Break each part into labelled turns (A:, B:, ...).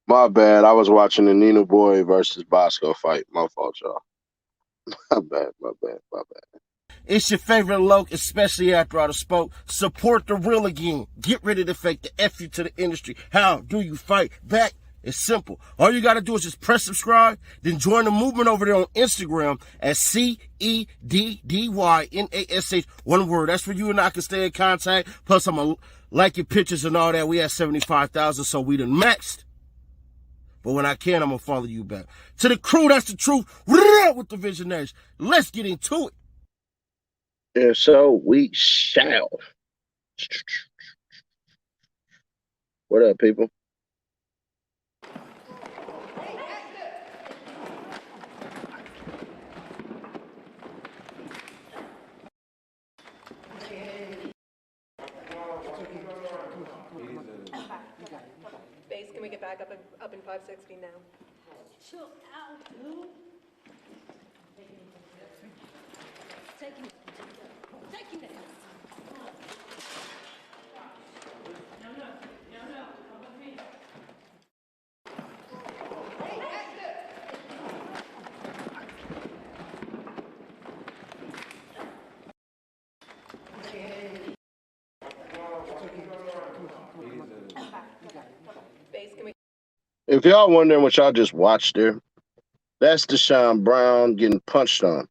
A: My bad. I was watching the Nina Boy versus Bosco fight. My fault, y'all. My bad. My bad. My bad.
B: It's your favorite Loke, especially after I spoke. Support the real again. Get rid of the fake, the F you to the industry. How do you fight back? It's simple. All you got to do is just press subscribe, then join the movement over there on Instagram at CEDDYNASH. One word. That's where you and I can stay in contact. Plus, I'm going to like your pictures and all that. We had 75,000, so we done maxed. But when I can, I'm going to follow you back. To the crew, that's the truth. With the visionaries. Let's get into it.
A: And so we shall. What up, people?
C: Base, can we get back up in 560 now?
D: Chill out, dude. Taking it.
C: Base, can we?
A: If y'all wondering what y'all just watched there, that's Deshaun Brown getting punched on.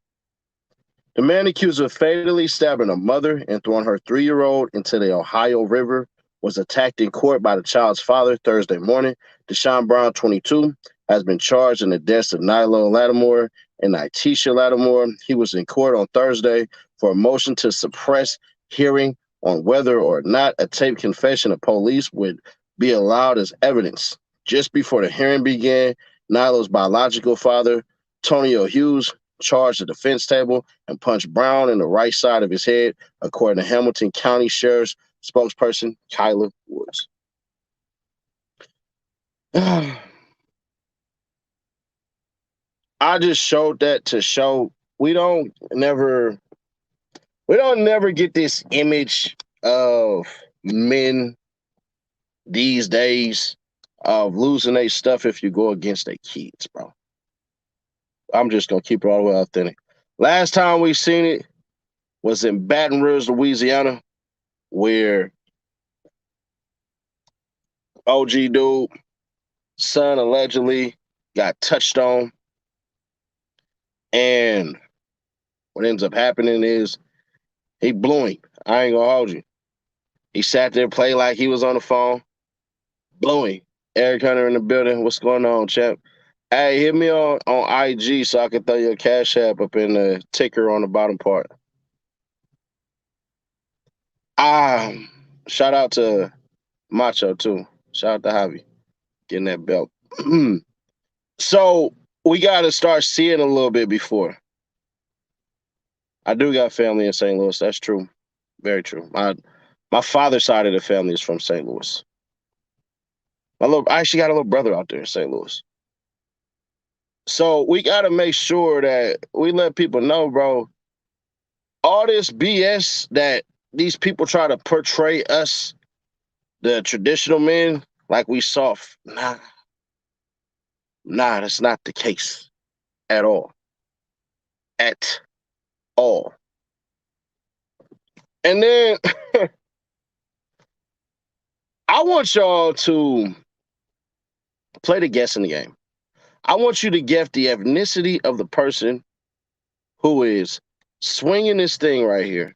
A: The man accused of fatally stabbing a mother and throwing her 3-year-old into the Ohio River was attacked in court by the child's father Thursday morning. Deshaun Brown, 22, has been charged in the deaths of Nilo Lattimore and Itisha Lattimore. He was in court on Thursday for a motion to suppress hearing on whether or not a taped confession of police would be allowed as evidence. Just before the hearing began, Nilo's biological father, Tonio Hughes, charged the defense table and punched Brown in the right side of his head, according to Hamilton County Sheriff's spokesperson, Kyla Woods. I just showed that to show we don't never get this image of men these days of losing their stuff if you go against their kids, bro. I'm just gonna keep it all the way authentic. Last time we seen it was in Baton Rouge, Louisiana, where OG dude son allegedly got touched on, and what ends up happening is he blew him. I ain't gonna hold you. He sat there, played like he was on the phone, blew him. Eric Hunter in the building. What's going on, champ? Hey, hit me on IG so I can throw your cash app up in the ticker on the bottom part. Ah, shout out to Macho too. Shout out to Javi getting that belt. So we got to start seeing a little bit before. I do got family in St. Louis. That's true. Very true. My father's side of the family is from St. Louis. I actually got a little brother out there in St. Louis. So we got to make sure that we let people know, bro, all this BS that these people try to portray us, the traditional men, like we soft. Nah, that's not the case at all. At all. And then I want y'all to play the guessing game. I want you to guess the ethnicity of the person who is swinging this thing right here.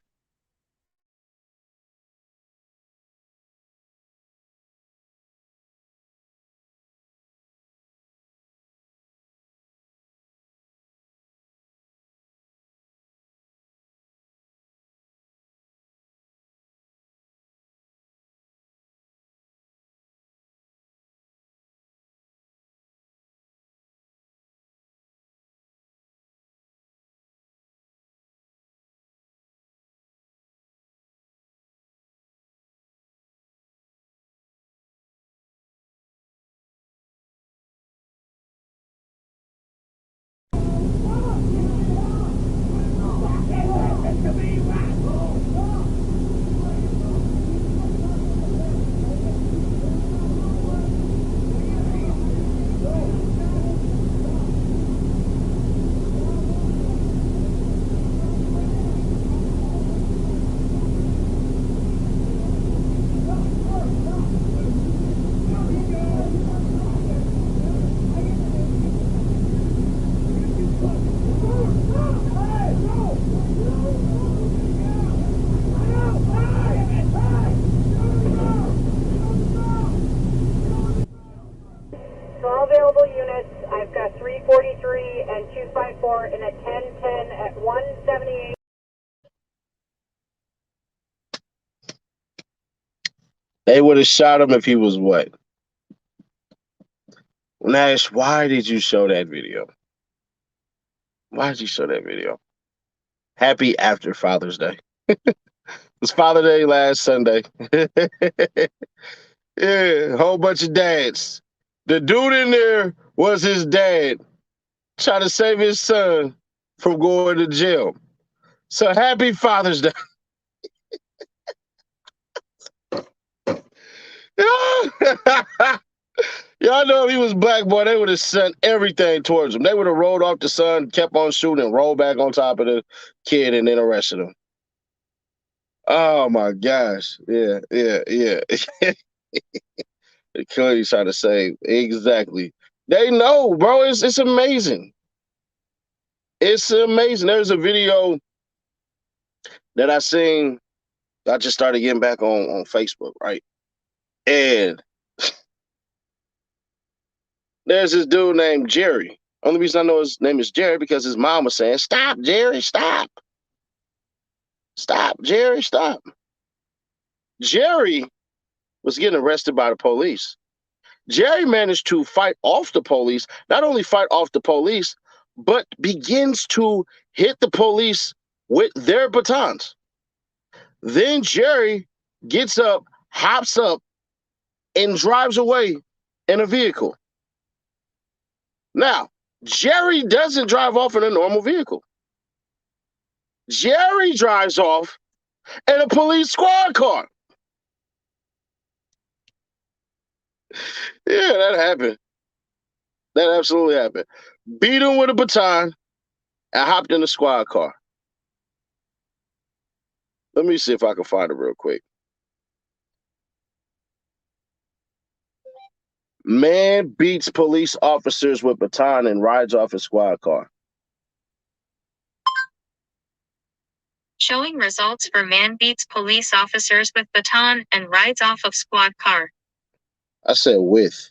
E: and 254 in a 1010 at 178.
A: They would have shot him if he was what? Nash, why did you show that video? Why did you show that video? Happy after Father's Day. It was Father's Day last Sunday. Yeah, whole bunch of dads. The dude in there was his dad trying to save his son from going to jail. So happy Father's Day. Y'all know if he was black, boy, they would have sent everything towards him. They would have rolled off the son, kept on shooting, and rolled back on top of the kid and then arrested him. Oh my gosh. Yeah. He's trying to say exactly. They know, bro. It's amazing. It's amazing. There's a video that I seen. I just started getting back on Facebook, right? And there's this dude named Jerry. Only reason I know his name is Jerry because his mom was saying, "Stop, Jerry, stop. Stop, Jerry, stop." Jerry was getting arrested by the police. Jerry managed to fight off the police, not only fight off the police, but begins to hit the police with their batons. Then Jerry gets up, hops up, and drives away in a vehicle. Now, Jerry doesn't drive off in a normal vehicle. Jerry drives off in a police squad car. Yeah, that happened. That absolutely happened. Beat him with a baton and hopped in the squad car. Let me see if I can find it real quick. Man beats police officers with baton and rides off a squad car.
F: Showing results for man beats police officers with baton and rides off of squad car.
A: I said with.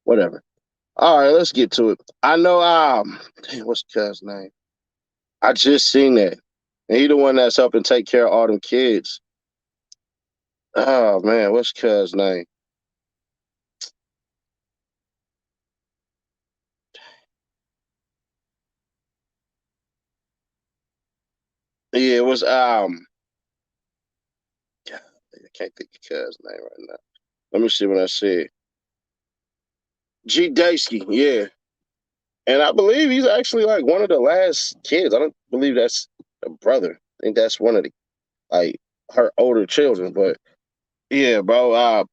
A: Whatever. All right, let's get to it. I know, damn, what's cuz name? I just seen that. And he the one that's helping take care of all them kids. Oh, man, what's cuz name? Yeah, it was, God, I can't think of cuz name right now. Let me see what I said. G. Daysky, yeah. And I believe he's actually like one of the last kids. I don't believe that's a brother. I think that's one of the, like, her older children. But yeah, bro,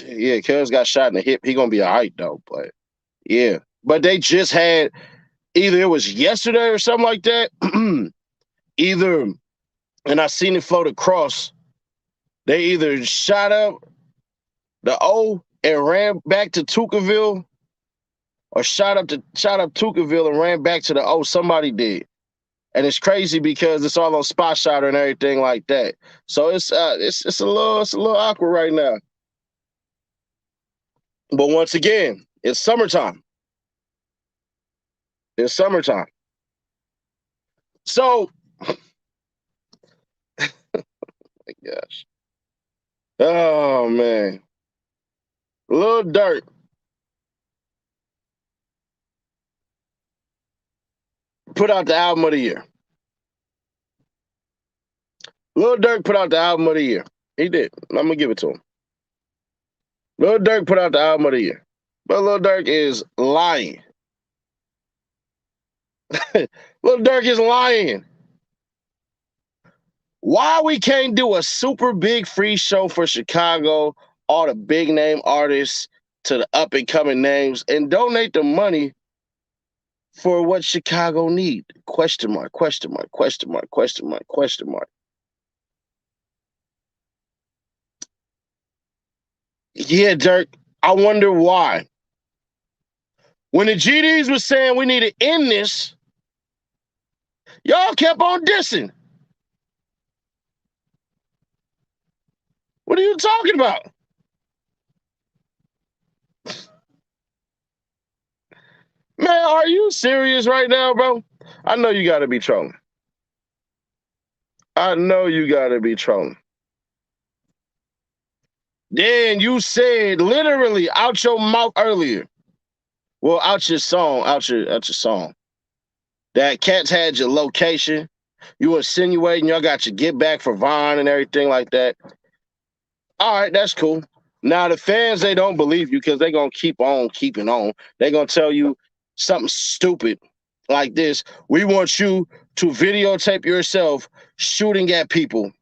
A: yeah, cuz got shot in the hip. He gonna be all right, though. But yeah. But they just had, either it was yesterday or something like that. Either, and I seen it float across, they either shot up the O and ran back to Tuckerville, or shot up Tuckerville and ran back to the O. Somebody did. And it's crazy because it's all on spot shot and everything like that. So it's a little awkward right now. But once again, it's summertime. It's summertime. So, my gosh. Oh man. Lil Durk put out the album of the year. Lil Durk put out the album of the year. He did. I'm gonna give it to him. Lil Durk put out the album of the year. But Lil Durk is lying. Lil Durk is lying. Why we can't do a super big free show for Chicago, all the big name artists to the up and coming names, and donate the money for what Chicago need? Question mark, question mark, question mark, question mark, question mark. Yeah, Dirk, I wonder why. When the GDs was saying we need to end this, y'all kept on dissing. What are you talking about? Man, Man, are you serious right now, bro? I know you gotta be trolling. I know you gotta be trolling. Then you said literally out your mouth earlier. Well, out your song, out your song. That Cats had your location. You insinuating y'all got your get back for Vaughn and everything like that. All right, that's cool. Now the fans, they don't believe you because they're gonna keep on keeping on. They're gonna tell you something stupid like this. We want you to videotape yourself shooting at people.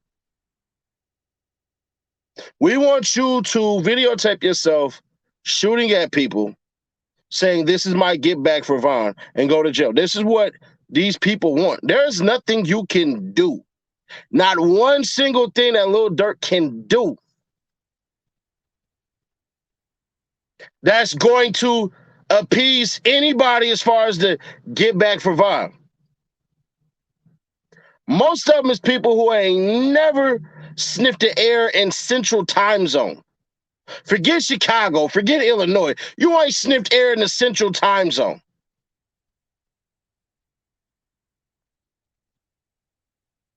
A: We want you to videotape yourself shooting at people, saying this is my get back for Vaughn and go to jail. This is what these people want. There's nothing you can do. Not one single thing that Lil Durk can do that's going to appease anybody as far as the get back for Vaughn. Most of them is people who ain't never sniffed the air in Central Time Zone. Forget Chicago, forget Illinois. You ain't sniffed air in the Central Time Zone.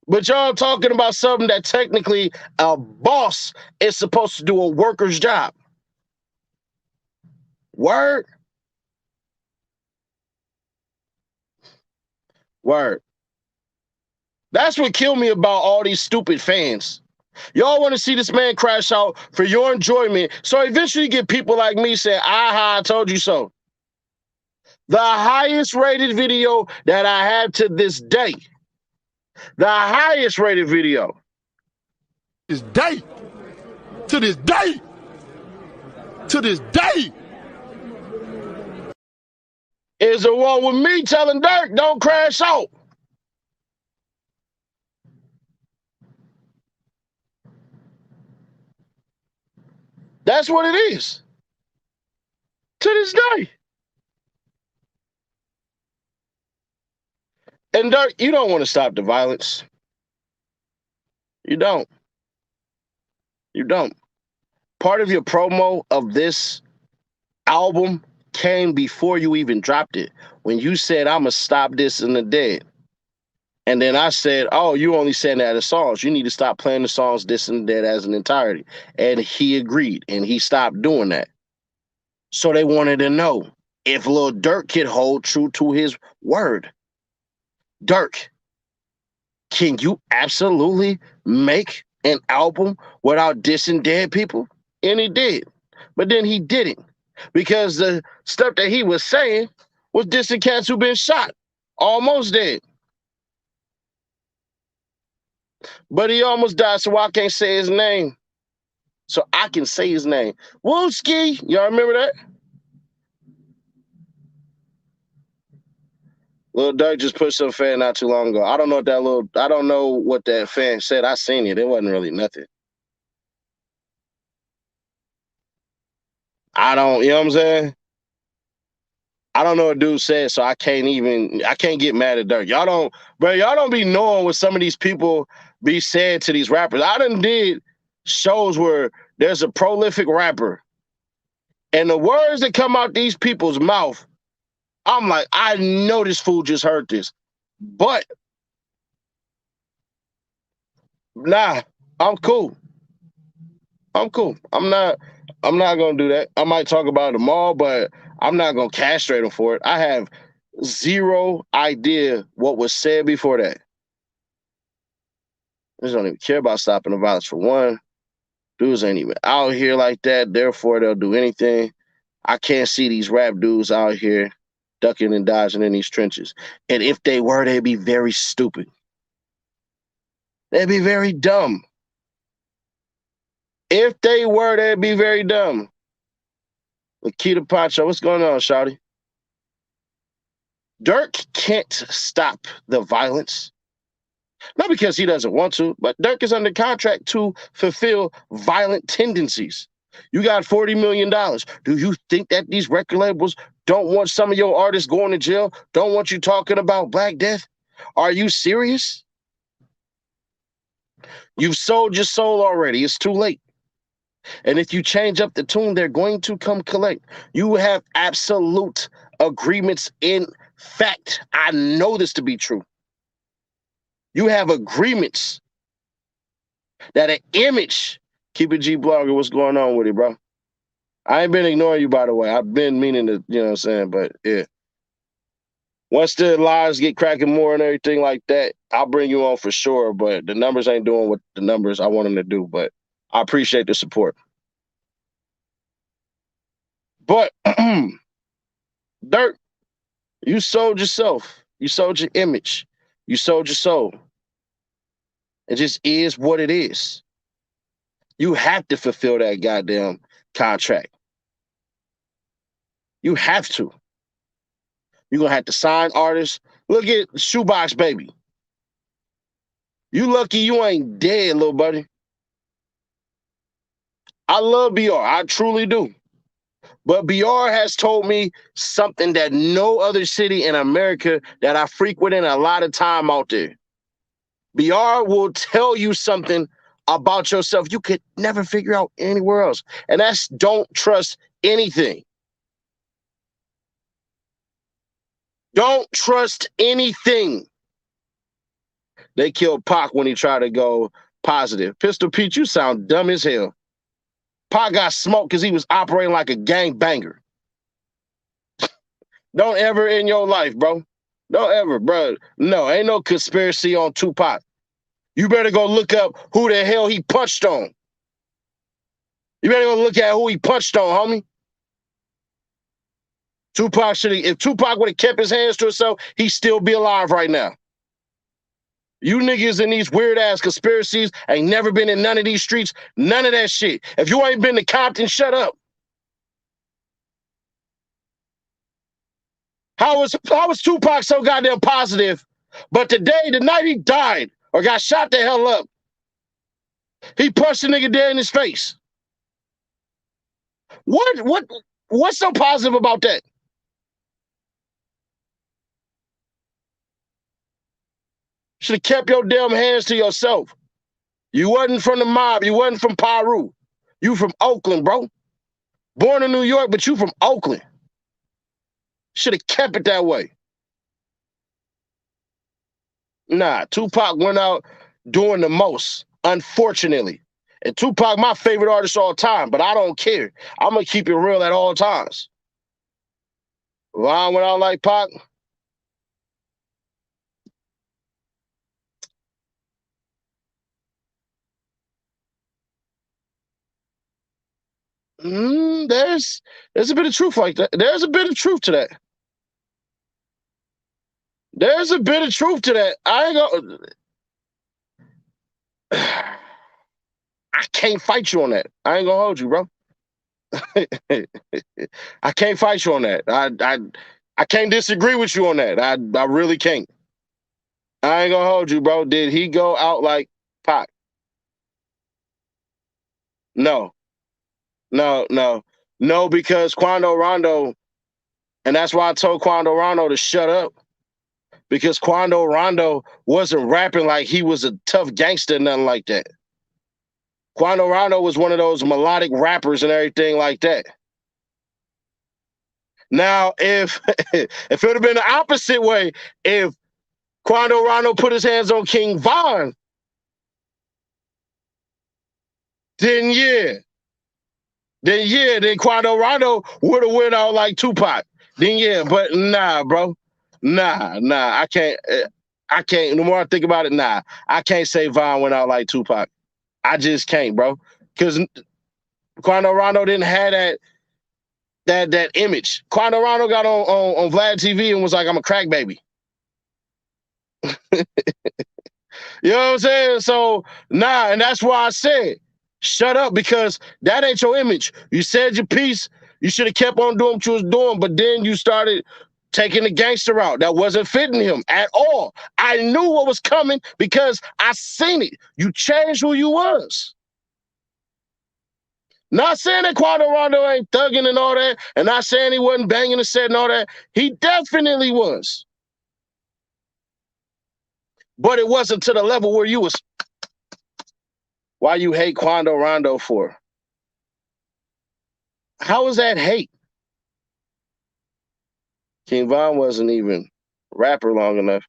A: But y'all talking about something that technically a boss is supposed to do a worker's job. Word? Word. That's what killed me about all these stupid fans. Y'all want to see this man crash out for your enjoyment. So eventually you get people like me saying, aha, I told you so. The highest rated video that I have to this day. The highest rated video.
B: This day. To this day. To this day.
A: Is the one with me telling Durk, don't crash out. That's what it is. To this day. And Durk, you don't want to stop the violence. You don't. You don't. Part of your promo of this album came before you even dropped it. When you said, I'm going to stop this in the dead. And then I said, oh, you only saying that as songs. You need to stop playing the songs this and that as an entirety. And he agreed, and he stopped doing that. So they wanted to know if Lil Durk could hold true to his word. Durk, can you absolutely make an album without dissing dead people? And he did. But then he didn't. Because the stuff that he was saying was dissing cats who been shot. Almost dead. But he almost died, so I can't say his name. So I can say his name. Wooski, y'all remember that? Lil Durk just put some fan not too long ago. I don't know what that fan said. I seen it. It wasn't really nothing. You know what I'm saying? I don't know what dude said, so I can't get mad at Durk. Y'all don't be knowing what some of these people be saying to these rappers. I done did shows where there's a prolific rapper, and the words that come out these people's mouth, I'm like, I know this fool just heard this. But, nah, I'm cool. I'm cool. I'm not going to do that. I might talk about it tomorrow, but I'm not going to castrate him for it. I have zero idea what was said before that. I just don't even care about stopping the violence for one. Dudes ain't even out here like that. Therefore, they'll do anything. I can't see these rap dudes out here ducking and dodging in these trenches. And if they were, they'd be very stupid. They'd be very dumb. If they were, they'd be very dumb. Lakita Pacho, what's going on, shawty? Durk can't stop the violence. Not because he doesn't want to, but Durk is under contract to fulfill violent tendencies. You got $40 million. Do you think that these record labels don't want some of your artists going to jail? Don't want you talking about Black Death? Are you serious? You've sold your soul already. It's too late. And if you change up the tune, they're going to come collect. You have absolute agreements in fact. I know this to be true. You have agreements that an image. Keep it G Blogger, what's going on with it, bro? I ain't been ignoring you, by the way. I've been meaning to, you know what I'm saying? But yeah. Once the lives get cracking more and everything like that, I'll bring you on for sure. But the numbers ain't doing what the numbers I want them to do. But I appreciate the support. But Durk, you sold yourself. You sold your image. You sold your soul. It just is what it is. You have to fulfill that goddamn contract. You have to. You're going to have to sign artists. Look at Shoebox Baby. You lucky you ain't dead, little buddy. I love BR. I truly do. But BR has told me something that no other city in America that I frequent in a lot of time out there. BR will tell you something about yourself you could never figure out anywhere else. And that's don't trust anything. Don't trust anything. They killed Pac when he tried to go positive. Pistol Pete, you sound dumb as hell. Pac got smoked because he was operating like a gangbanger. Don't ever in your life, bro. Don't ever, bro. No, ain't no conspiracy on Tupac. You better go look up who the hell he punched on. You better go look at who he punched on, homie. Tupac should have, if Tupac would have kept his hands to himself, he'd still be alive right now. You niggas in these weird ass conspiracies ain't never been in none of these streets, none of that shit. If you ain't been to Compton, shut up. How was Tupac so goddamn positive? But today, the night he died or got shot the hell up, he punched the nigga dead in his face. What's so positive about that? Should have kept your damn hands to yourself. You wasn't from the mob. You wasn't from Peru. You from Oakland, bro. Born in New York, but you from Oakland. Should have kept it that way. Nah, Tupac went out doing the most, unfortunately. And Tupac, my favorite artist all time, but I don't care. I'm going to keep it real at all times. Ron went out like Pac. There's a bit of truth like that. There's a bit of truth to that. There's a bit of truth to that. I can't fight you on that. I ain't gonna hold you, bro. I can't fight you on that. I can't disagree with you on that. I really can't. I ain't gonna hold you, bro. Did he go out like Pac? No, no, because Quando Rondo, and that's why I told Quando Rondo to shut up. Because Quando Rondo wasn't rapping like he was a tough gangster, nothing like that. Quando Rondo was one of those melodic rappers and everything like that. Now, if it would have been the opposite way, if Quando Rondo put his hands on King Von, then Quando Rondo would have went out like Tupac. Then yeah, but nah, bro. Nah, I can't. The more I think about it, nah, I can't say Von went out like Tupac. I just can't, bro. Because Quando Rondo didn't have that image. Quando Rondo got on Vlad TV and was like, I'm a crack baby. You know what I'm saying? So, nah, and that's why I said, shut up, because that ain't your image. You said your piece. You should have kept on doing what you was doing, but then you started taking the gangster route. That wasn't fitting him at all. I knew what was coming because I seen it. You changed who you was. Not saying that Quando Rondo ain't thugging and all that, and not saying he wasn't banging the set and all that. He definitely was. But it wasn't to the level where you was. Why you hate Quando Rondo for? How is that hate? King Von wasn't even rapper long enough.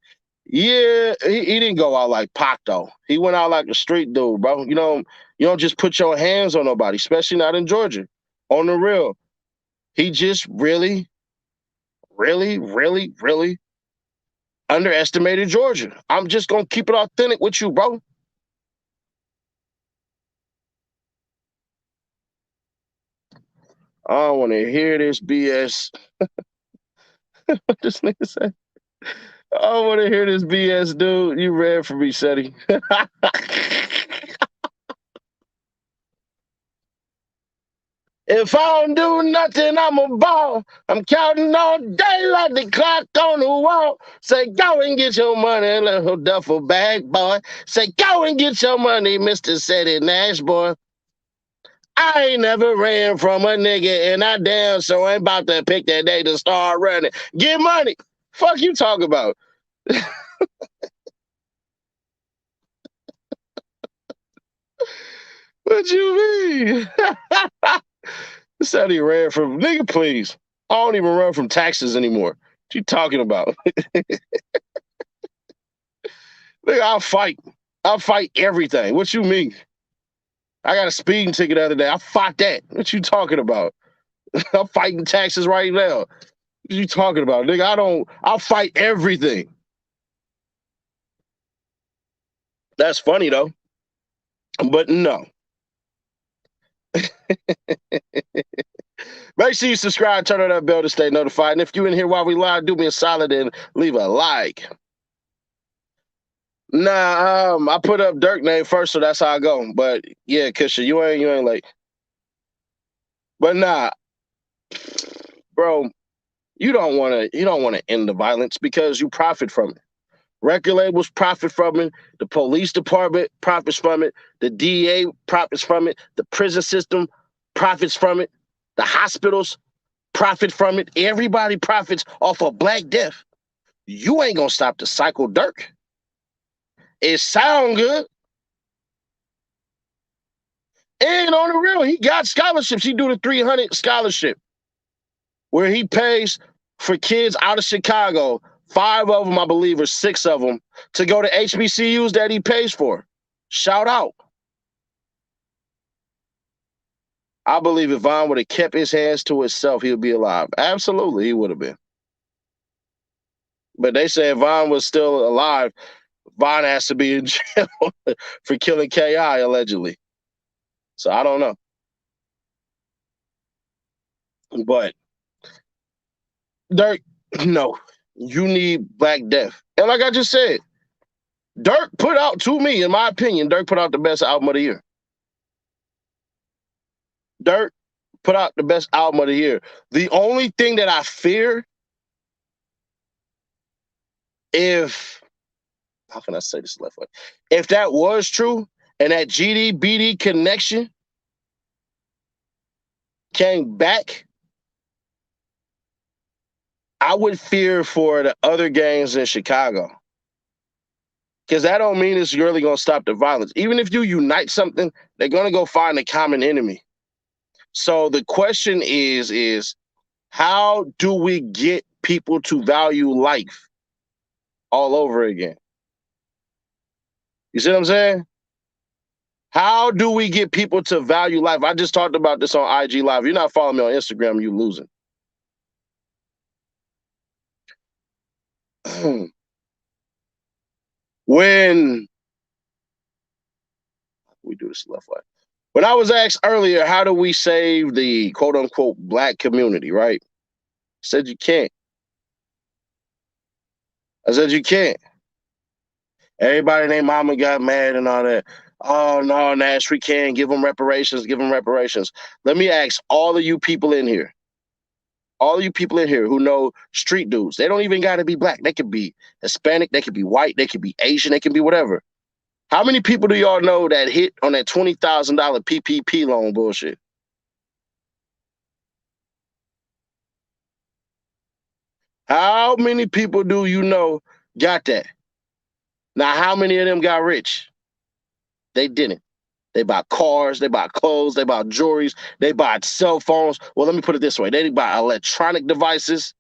A: Yeah, he didn't go out like Pac though. He went out like a street dude, bro. You don't just put your hands on nobody, especially not in Georgia. On the real, he just really, really, really, really underestimated Georgia. I'm just gonna keep it authentic with you, bro. I don't want to hear this BS. What this nigga say? I don't want to hear this BS, dude. You read for me, Shetty. If I don't do nothing, I'm a ball. I'm counting all day like the clock on the wall. Say, go and get your money, little duffel bag, boy. Say, go and get your money, Mr. Shetty Nash, boy. I ain't never ran from a nigga, and I damn so ain't about to pick that day to start running. Get money. Fuck you talk about. What you mean? Said he ran from nigga, please. I don't even run from taxes anymore. What you talking about? Nigga, I'll fight. I'll fight everything. What you mean? I got a speeding ticket the other day. I fought that. What you talking about? I'm fighting taxes right now. What you talking about? Nigga, I'll fight everything. That's funny though. But no. Make sure you subscribe, turn on that bell to stay notified. And if you in here while we live, do me a solid and leave a like. Nah, I put up Durk name first, so that's how I go. But yeah, Kisha, you ain't late. But nah, bro, you don't wanna end the violence because you profit from it. Record labels profit from it, the police department profits from it, the DA profits from it, the prison system profits from it, the hospitals profit from it. Everybody profits off of Black Death. You ain't gonna stop the cycle, Durk. It sound good. And on the real, he got scholarships. He do the 300 scholarship where he pays for kids out of Chicago, 5 of them, I believe, or 6 of them, to go to HBCUs that he pays for. Shout out. I believe if Von would have kept his hands to himself, he would be alive. Absolutely, he would have been. But they say if Von was still alive, Von has to be in jail for killing K.I. allegedly. So I don't know. But Durk, no, you need Black Death. And like I just said, Durk put out, to me, in my opinion, Durk put out the best album of the year. Durk put out the best album of the year. The only thing that I fear, how can I say this left way? If that was true and that GD-BD connection came back, I would fear for the other gangs in Chicago. Because that don't mean it's really going to stop the violence. Even if you unite something, they're going to go find a common enemy. So the question is how do we get people to value life all over again? You see what I'm saying? How do we get people to value life? I just talked about this on IG Live. If you're not following me on Instagram, you're losing. When we do this left way. When I was asked earlier, how do we save the quote unquote Black community, right? I said you can't. I said you can't. Everybody and their mama got mad and all that. Oh no, Nash, we can't give them reparations, give them reparations. Let me ask all of you people in here. All of you people in here who know street dudes, they don't even got to be Black. They could be Hispanic, they could be white, they could be Asian, they can be whatever. How many people do y'all know that hit on that $20,000 PPP loan bullshit? How many people do you know got that? Now, how many of them got rich? They didn't. They bought cars, they bought clothes, they bought jewelries, they bought cell phones. Well, let me put it this way. They bought electronic devices.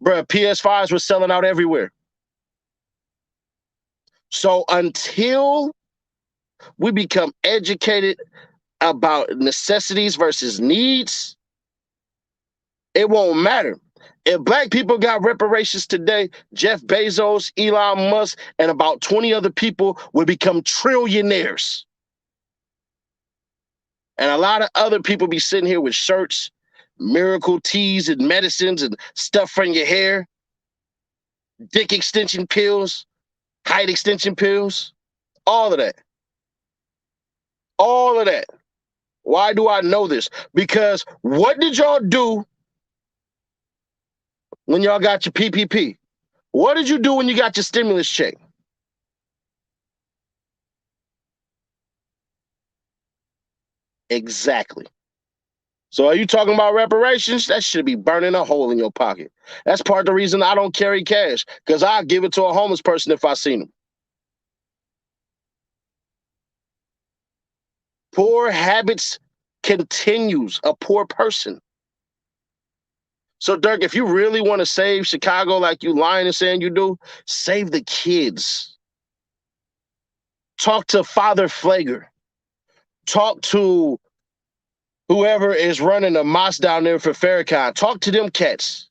B: Bruh, PS5s were selling out everywhere. So until we become educated about necessities versus needs, it won't matter. If black people got reparations today, Jeff Bezos, Elon Musk, and about 20 other people would become trillionaires. And a lot of other people be sitting here with shirts, miracle teas and medicines and stuff from your hair, dick extension pills, height extension pills, all of that. All of that. Why do I know this? Because what did y'all do when y'all got your PPP? What did you do when you got your stimulus check? Exactly. So are you talking about reparations? That should be burning a hole in your pocket. That's part of the reason I don't carry cash, because I'll give it to a homeless person if I seen him. Poor habits continues a poor person. So, Durk, if you really want to save Chicago like you lying and saying you do, save the kids. Talk to Father Flager. Talk to whoever is running the mosque down there for Farrakhan. Talk to them cats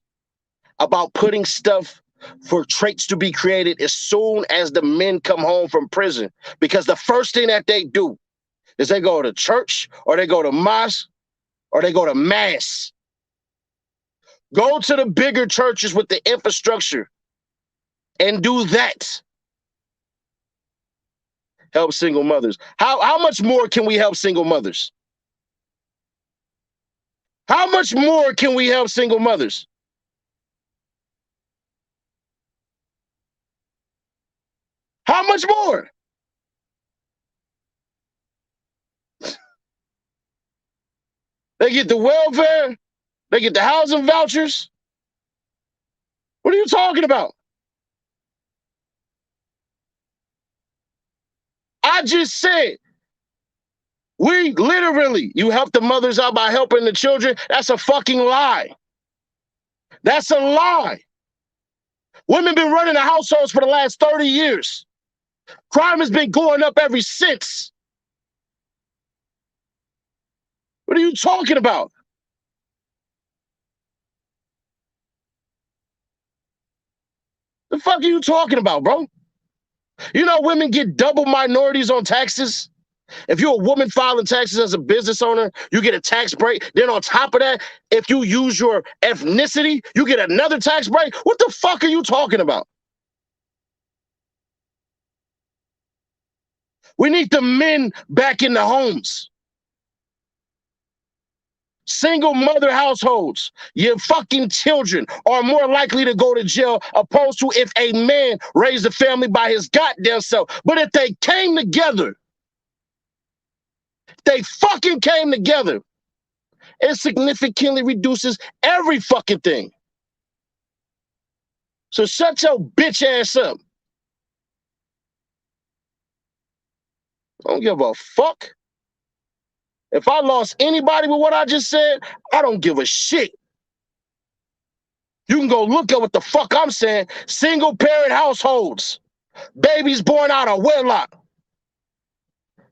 B: about putting stuff for traits to be created as soon as the men come home from prison. Because the first thing that they do is they go to church, or they go to mosque, or they go to mass. Go to the bigger churches with the infrastructure and do that. Help single mothers. How much more can we help single mothers? How much more can we help single mothers? How much more? They get the welfare. They get the housing vouchers. What are you talking about? I just said, we literally, you help the mothers out by helping the children. That's a fucking lie. That's a lie. Women been running the households for the last 30 years. Crime has been going up ever since. What are you talking about? The fuck are you talking about, bro? You know women get double minorities on taxes? If you're a woman filing taxes as a business owner, you get a tax break. Then on top of that, if you use your ethnicity, you get another tax break. What the fuck are you talking about? We need the men back in the homes. Single mother households, your fucking children are more likely to go to jail opposed to if a man raised a family by his goddamn self. But if they came together, they fucking came together, it significantly reduces every fucking thing. So shut your bitch ass up. I don't give a fuck. If I lost anybody with what I just said, I don't give a shit. You can go look at what the fuck I'm saying. Single parent households. Babies born out of wedlock.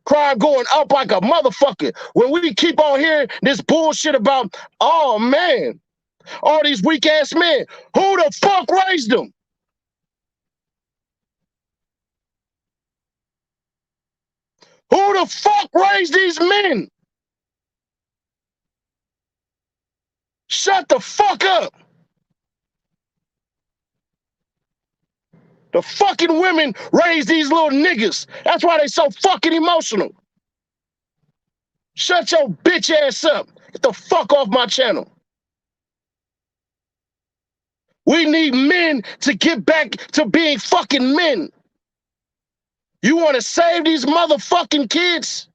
B: Crime going up like a motherfucker. When we keep on hearing this bullshit about, oh man, all these weak ass men, who the fuck raised them? Who the fuck raised these men? Shut the fuck up. The fucking women raise these little niggas. That's why they so fucking emotional. Shut your bitch ass up. Get the fuck off my channel. We need men to get back to being fucking men. You want to save these motherfucking kids?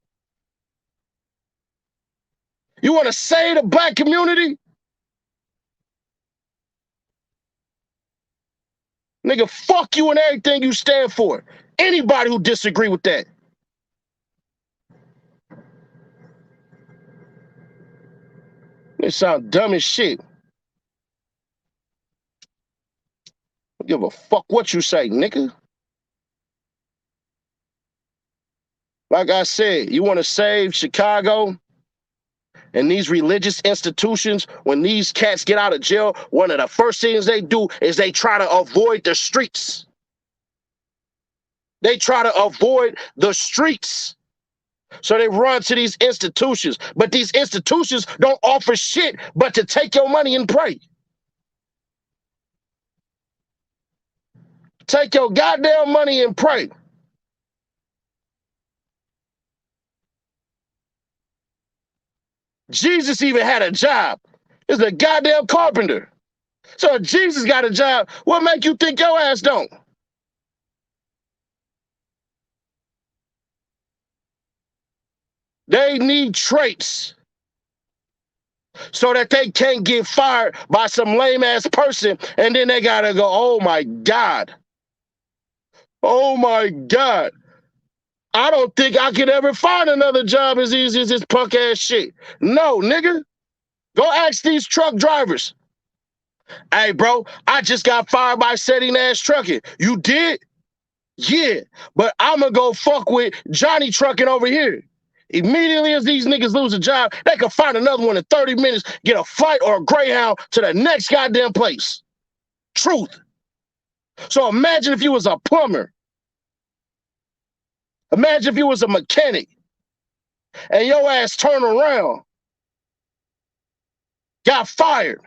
B: You want to save the black community? Nigga, fuck you and everything you stand for. Anybody who disagree with that. It sound dumb as shit.
A: Don't give a fuck what you say, nigga. Like I said, you want to save Chicago and these religious institutions. When these cats get out of jail, one of the first things they do is they try to avoid the streets. They try to avoid the streets. So they run to these institutions. But these institutions don't offer shit but to take your money and pray. Take your goddamn money and pray. Jesus even had a job. He's a goddamn carpenter. So if Jesus got a job, what make you think your ass don't? They need traits so that they can't get fired by some lame ass person and then they gotta go, oh my God. Oh my God. I don't think I could ever find another job as easy as this punk ass shit. No, nigga. Go ask these truck drivers. Hey, bro, I just got fired by setting ass trucking. You did? Yeah, but I'm gonna go fuck with Johnny Trucking over here. Immediately as these niggas lose a job, they can find another one in 30 minutes, get a flight or a Greyhound to the next goddamn place. Truth. So imagine if you was a plumber. Imagine if you was a mechanic and your ass turned around, got fired.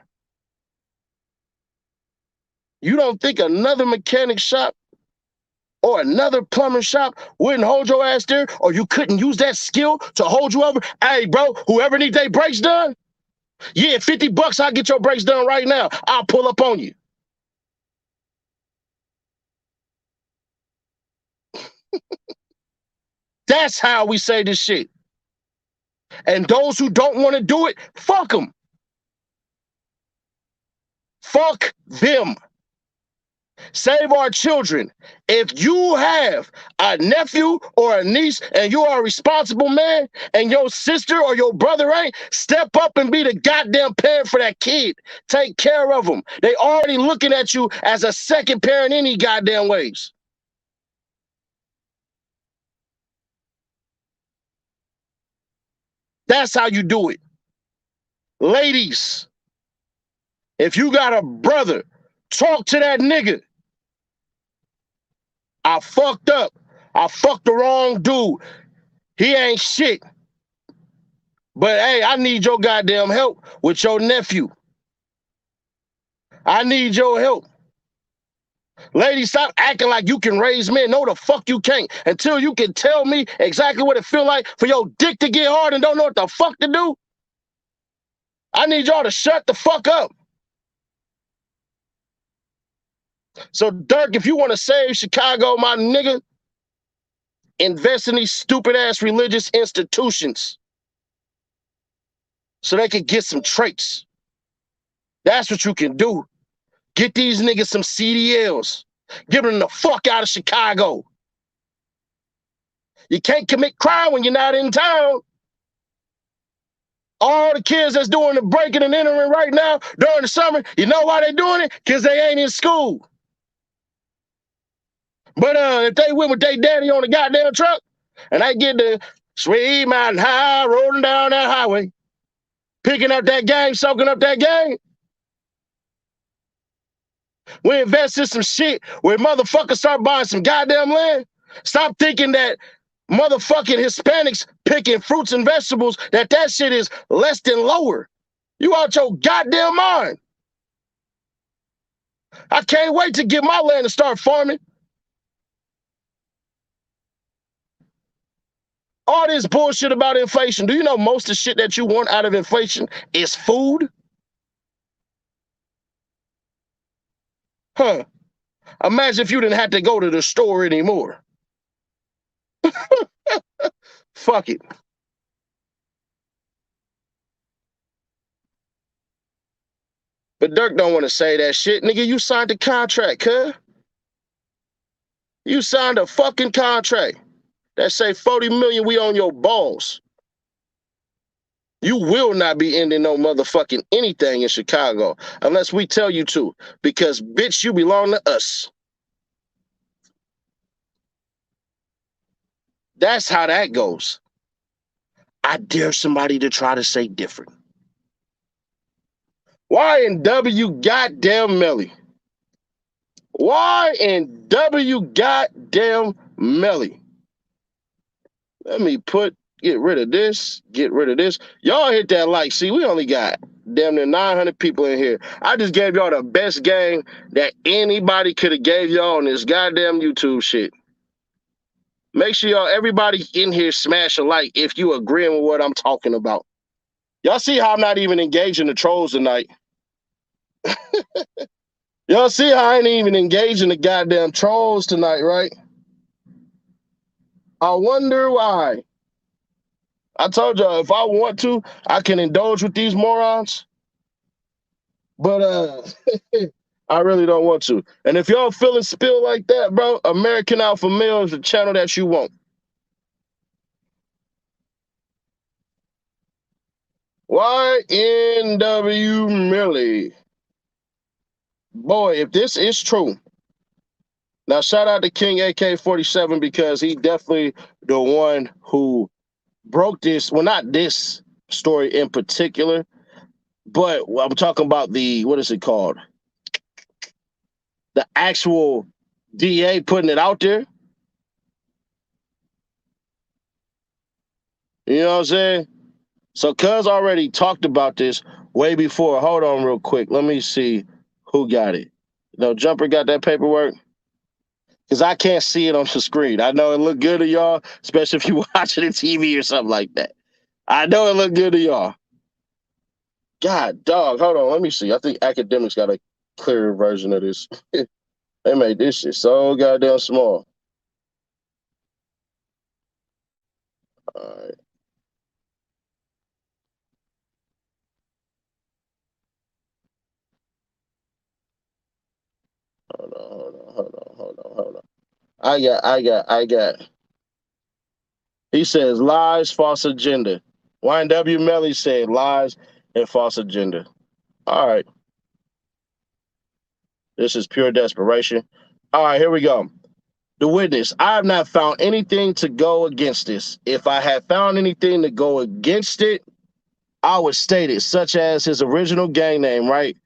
A: You don't think another mechanic shop or another plumbing shop wouldn't hold your ass there, or you couldn't use that skill to hold you over? Hey, bro, whoever needs their brakes done, yeah, $50, I'll get your brakes done right now. I'll pull up on you. That's how we say this shit. And those who don't want to do it, fuck them. Fuck them. Save our children. If you have a nephew or a niece and you are a responsible man and your sister or your brother ain't, step up and be the goddamn parent for that kid. Take care of them. They already looking at you as a second parent any goddamn ways. That's how you do it. Ladies, if you got a brother, talk to that nigga. I fucked up. I fucked the wrong dude. He ain't shit. But hey, I need your goddamn help with your nephew. I need your help. Ladies, stop acting like you can raise men. No, the fuck you can't. Until you can tell me exactly what it feel like for your dick to get hard and don't know what the fuck to do. I need y'all to shut the fuck up. So, Durk, if you want to save Chicago, my nigga, invest in these stupid-ass religious institutions so they can get some traits. That's what you can do. Get these niggas some CDLs. Get them the fuck out of Chicago. You can't commit crime when you're not in town. All the kids that's doing the breaking and entering right now during the summer, you know why they doing it? Because they ain't in school. But if they went with their daddy on the goddamn truck and they get the Sweet Mountain High rolling down that highway, picking up that game, soaking up that game, we invest in some shit where motherfuckers start buying some goddamn land. Stop thinking that motherfucking Hispanics picking fruits and vegetables, that shit is less than lower. You out your goddamn mind. I can't wait to get my land and start farming. All this bullshit about inflation. Do you know most of the shit that you want out of inflation is food? Huh. Imagine if you didn't have to go to the store anymore. Fuck it. But Durk don't want to say that shit. Nigga, you signed a contract, cuz. You signed a fucking contract that say 40 million, we on your balls. You will not be ending no motherfucking anything in Chicago unless we tell you to, because bitch, you belong to us. That's how that goes. I dare somebody to try to say different. YNW goddamn Melly. YNW goddamn Melly. Let me get rid of this, get rid of this. Y'all hit that like. See, we only got damn near 900 people in here. I just gave y'all the best game that anybody could have gave y'all on this goddamn YouTube shit. Make sure y'all, everybody in here smash a like if you agreeing with what I'm talking about. Y'all see how I'm not even engaging the trolls tonight? Y'all see how I ain't even engaging the goddamn trolls tonight, right? I wonder why. I told y'all if I want to, I can indulge with these morons. But I really don't want to. And if y'all feeling spill like that, bro, American Alpha Male is the channel that you want. YNW Melly. Boy, if this is true. Now, shout out to King AK-47 because he definitely the one who broke this. Well, not this story in particular, but I'm talking about what is it called? The actual DA putting it out there. You know what I'm saying? So Cuz already talked about this way before. Hold on real quick. Let me see who got it. No, Jumper got that paperwork? Because I can't see it on the screen. I know it look good to y'all, especially if you watching the TV or something like that. I know it look good to y'all. God, dog. Hold on. Let me see. I think Academics got a clearer version of this. They made this shit so goddamn small. All right. Hold on. I got. He says lies, false agenda. YNW Melly said lies and false agenda. All right. This is pure desperation. All right, here we go. The witness. I have not found anything to go against this. If I had found anything to go against it, I would state it, such as his original gang name, right?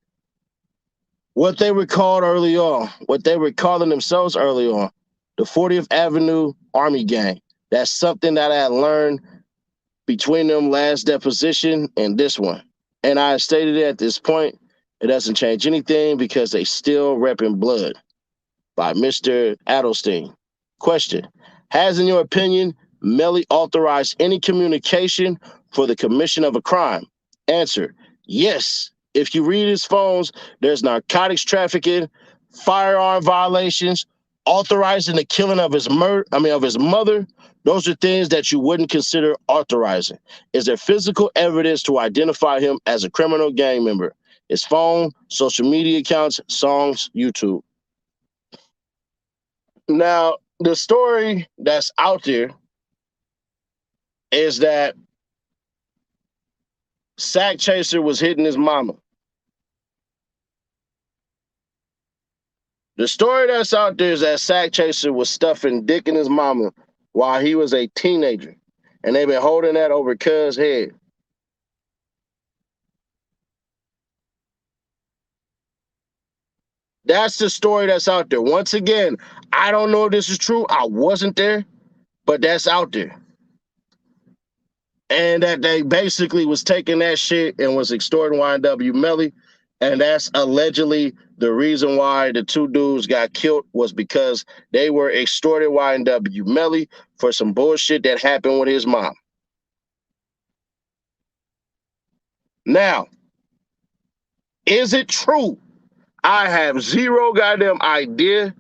A: What they were called early on, what they were calling themselves early on, the 40th Avenue Army Gang. That's something that I had learned between them last deposition and this one. And I stated it at this point, it doesn't change anything because they still repping blood. By Mr. Adelstein. Question. Has, in your opinion, Melly authorized any communication for the commission of a crime? Answer. Yes. If you read his phones, there's narcotics trafficking, firearm violations, authorizing the killing of his mother. Those are things that you wouldn't consider authorizing. Is there physical evidence to identify him as a criminal gang member? His phone, social media accounts, songs, YouTube. Now, the story that's out there is that Sack Chaser was hitting his mama. The story that's out there is that Sack Chaser was stuffing dick in his mama while he was a teenager. And they've been holding that over Cuz' head. That's the story that's out there. Once again, I don't know if this is true. I wasn't there, but that's out there. And that they basically was taking that shit and was extorting YNW Melly. And that's allegedly the reason why the two dudes got killed was because they were extorting YNW Melly for some bullshit that happened with his mom. Now, is it true? I have zero goddamn idea.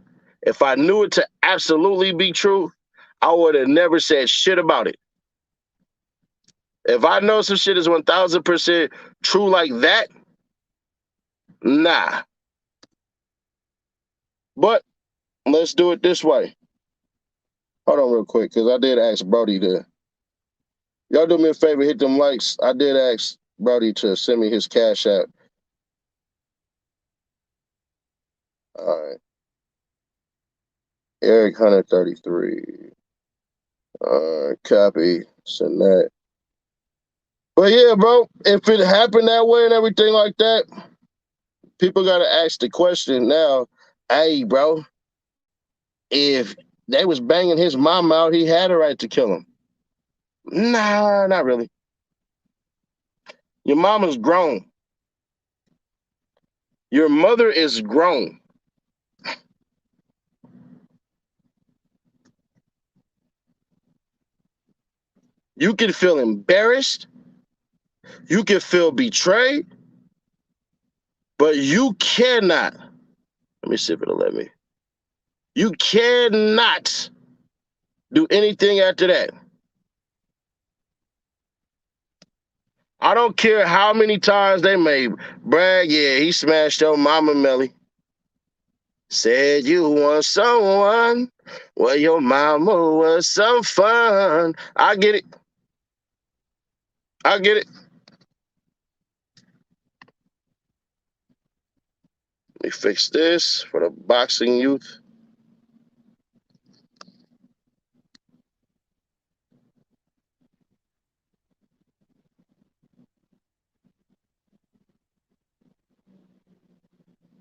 A: If I knew it to absolutely be true, I would have never said shit about it. If I know some shit is 1000% true like that, nah. But let's do it this way. Hold on real quick, because I did ask Brody to Y'all do me a favor, hit them likes. I did ask Brody to send me his Cash App. All right. Eric 133. Copy. Send that. But yeah, bro, if it happened that way and everything like that, people got to ask the question now, hey, bro, if they was banging his mom out, he had a right to kill him. Nah, not really. Your mama's grown. Your mother is grown. You can feel embarrassed. You can feel betrayed. But you cannot, let me see if it'll let me. You cannot do anything after that. I don't care how many times they may brag, yeah, he smashed your mama, Melly. Said you want someone, well, your mama was some fun. I get it. I get it. Let me fix this for the boxing youth.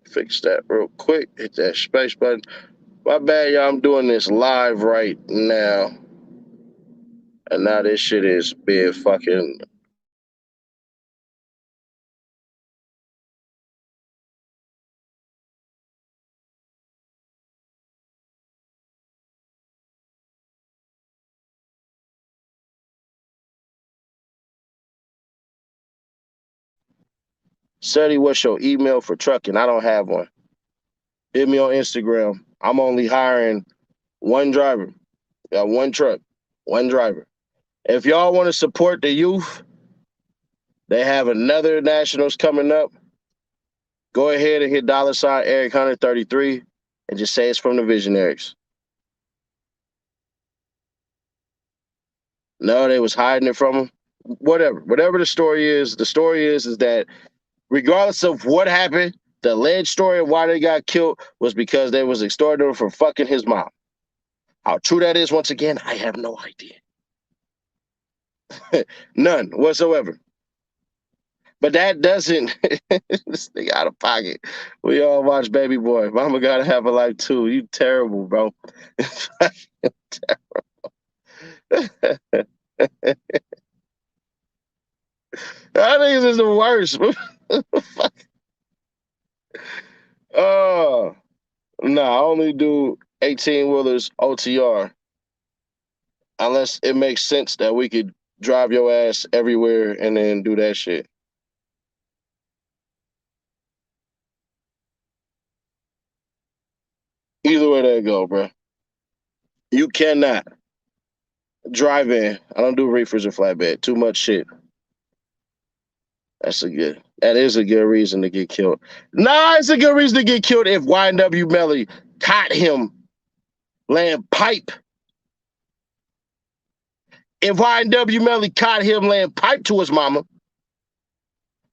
A: Fix that real quick. Hit that space button. My bad, y'all. I'm doing this live right now. And now this shit is being fucking. Seti, what's your email for trucking? I don't have one. Hit me on Instagram. I'm only hiring one driver. Got one truck, one driver. If y'all want to support the youth, they have another nationals coming up. Go ahead and hit $ Eric 133 and just say it's from the Visionaries. No, they was hiding it from them. Whatever the story is that regardless of what happened, the alleged story of why they got killed was because they was extorting them for fucking his mom. How true that is, once again, I have no idea. None whatsoever. But that doesn't this nigga out of pocket. We all watch Baby Boy. Mama gotta have a life too. You terrible, bro. I think this is the worst. Oh, no, I only do 18 wheelers OTR unless it makes sense that we could drive your ass everywhere and then do that shit. Either way that go, bro. You cannot drive in. I don't do reefers or flatbed. Too much shit. That is a good reason to get killed. Nah, it's a good reason to get killed if YNW Melly caught him laying pipe. If YNW Melly caught him laying pipe to his mama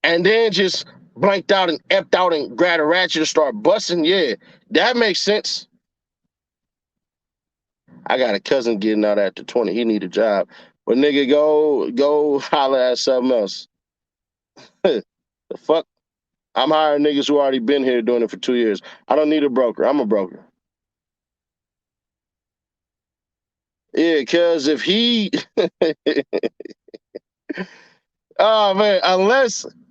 A: and then just blanked out and effed out and grabbed a ratchet and start busting, yeah, that makes sense. I got a cousin getting out after 20. He need a job. But nigga, go holler at something else. The fuck? I'm hiring niggas who already been here doing it for 2 years. I don't need a broker. I'm a broker. Yeah, cause if he oh man,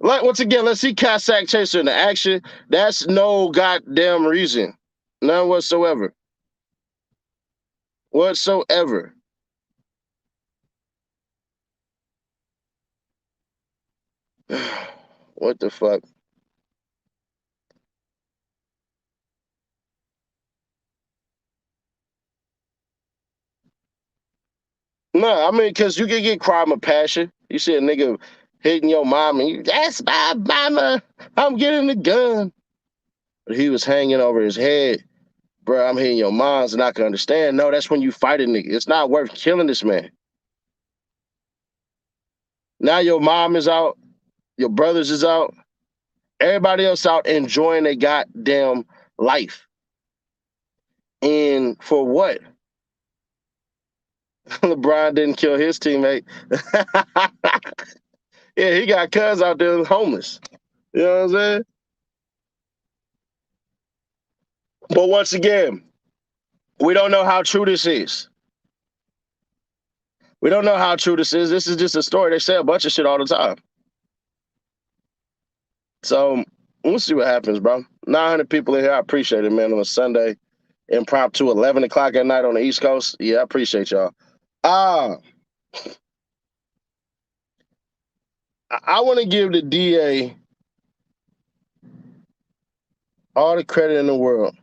A: once again, let's see Cossack Chaser in the action. That's no goddamn reason. None whatsoever. Whatsoever. What the fuck? No, I mean, because you can get crime of passion. You see a nigga hitting your mom and you, that's my mama. I'm getting the gun. But he was hanging over his head. Bro, I'm hitting your mom's and I can understand. No, that's when you fight a nigga. It's not worth killing this man. Now your mom is out, your brothers is out, everybody else out enjoying their goddamn life. And for what? LeBron didn't kill his teammate. Yeah, he got cuz out there homeless. You know what I'm saying? But once again, we don't know how true this is. We don't know how true this is. This is just a story. They say a bunch of shit all the time. So we'll see what happens, bro. 900 people in here. I appreciate it, man, on a Sunday. Impromptu, 11 o'clock at night on the East Coast. Yeah, I appreciate y'all. I want to give the DA all the credit in the world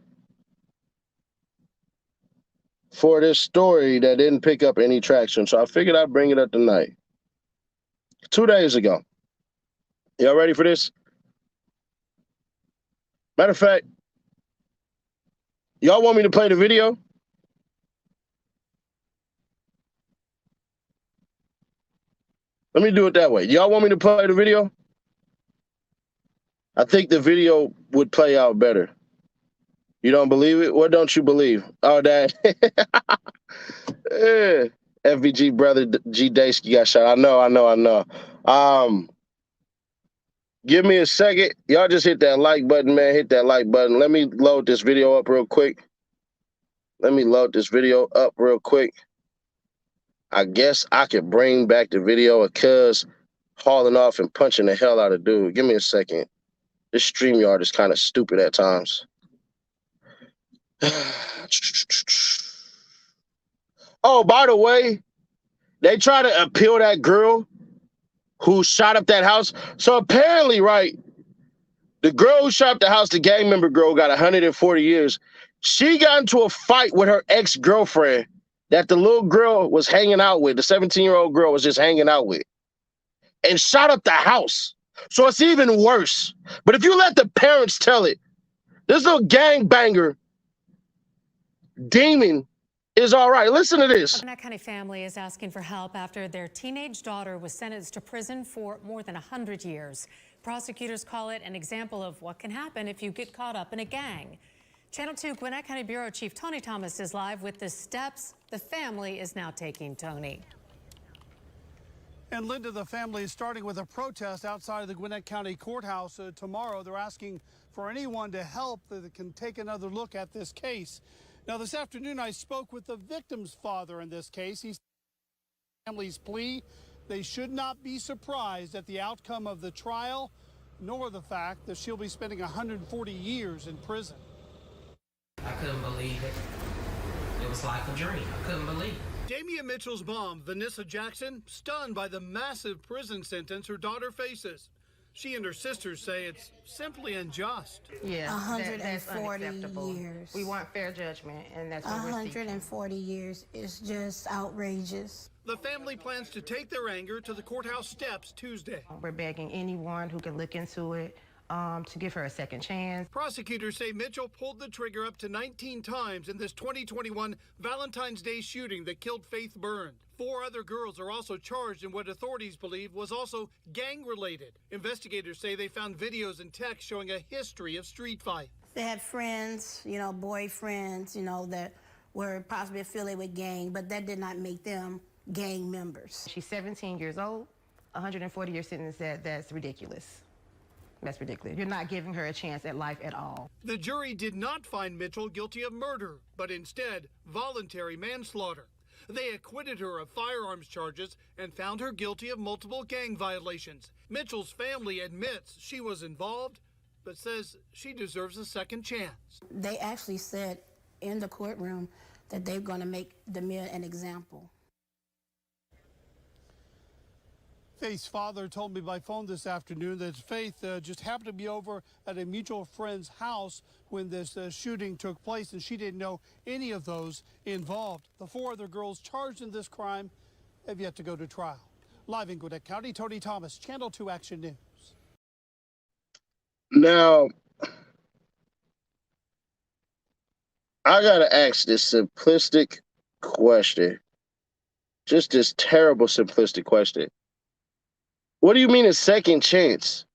A: for this story that didn't pick up any traction. So I figured I'd bring it up tonight. 2 days ago. Y'all ready for this? Matter of fact, y'all want me to play the video? Let me do it that way. Y'all want me to play the video? I think the video would play out better. You don't believe it? What don't you believe? Oh, that. FVG brother G Daysky got shot. I know. Give me a second. Y'all just hit that like button, man. Hit that like button. Let me load this video up real quick. I guess I could bring back the video of cuz hauling off and punching the hell out of dude. Give me a second. This StreamYard is kind of stupid at times. Oh, by the way, they try to appeal that girl who shot up that house. So apparently, right, the girl who shot up the house, the gang member girl, got 140 years. She got into a fight with her ex-girlfriend that the little girl was hanging out with, the 17-year-old girl was just hanging out with, and shot up the house. So it's even worse. But if you let the parents tell it, this little gangbanger demon is all right. Listen to this.
G: A Gwinnett County family is asking for help after their teenage daughter was sentenced to prison for more than 100 years. Prosecutors call it an example of what can happen if you get caught up in a gang. Channel 2 Gwinnett County Bureau Chief Tony Thomas is live with the steps the family is now taking. Tony.
H: And Linda, the family is starting with a protest outside of the Gwinnett County Courthouse tomorrow. They're asking for anyone to help that can take another look at this case. Now, this afternoon, I spoke with the victim's father in this case. He said the family's plea, they should not be surprised at the outcome of the trial, nor the fact that she'll be spending 140 years in prison.
I: I couldn't believe it. It was like a dream. I couldn't believe it.
H: Damien Mitchell's mom, Vanessa Jackson, stunned by the massive prison sentence her daughter faces. She and her sisters say it's simply unjust.
J: Yeah,
K: 140
J: years.
K: We want fair judgment, and that's what we're seeking.
J: 140 years is just outrageous.
H: The family plans to take their anger to the courthouse steps Tuesday.
K: We're begging anyone who can look into it to give her a second chance.
H: Prosecutors say Mitchell pulled the trigger up to 19 times in this 2021 Valentine's Day shooting that killed Faith Byrne. 4 other girls are also charged in what authorities believe was also gang-related. Investigators say they found videos and texts showing a history of street fights.
J: They had friends, boyfriends, that were possibly affiliated with gang, but that did not make them gang members.
K: She's 17 years old, 140-year sentence, that's ridiculous. That's ridiculous. You're not giving her a chance at life at all.
H: The jury did not find Mitchell guilty of murder, but instead voluntary manslaughter. They acquitted her of firearms charges and found her guilty of multiple gang violations. Mitchell's family admits she was involved, but says she deserves a second chance.
J: They actually said in the courtroom that they're going to make Demir an example.
H: Faith's father told me by phone this afternoon that Faith just happened to be over at a mutual friend's house when this shooting took place, and she didn't know any of those involved. The 4 other girls charged in this crime have yet to go to trial. Live in Gwinnett County, Tony Thomas, Channel 2 Action News.
A: Now, I got to ask this simplistic question. Just this terrible simplistic question. What do you mean a second chance?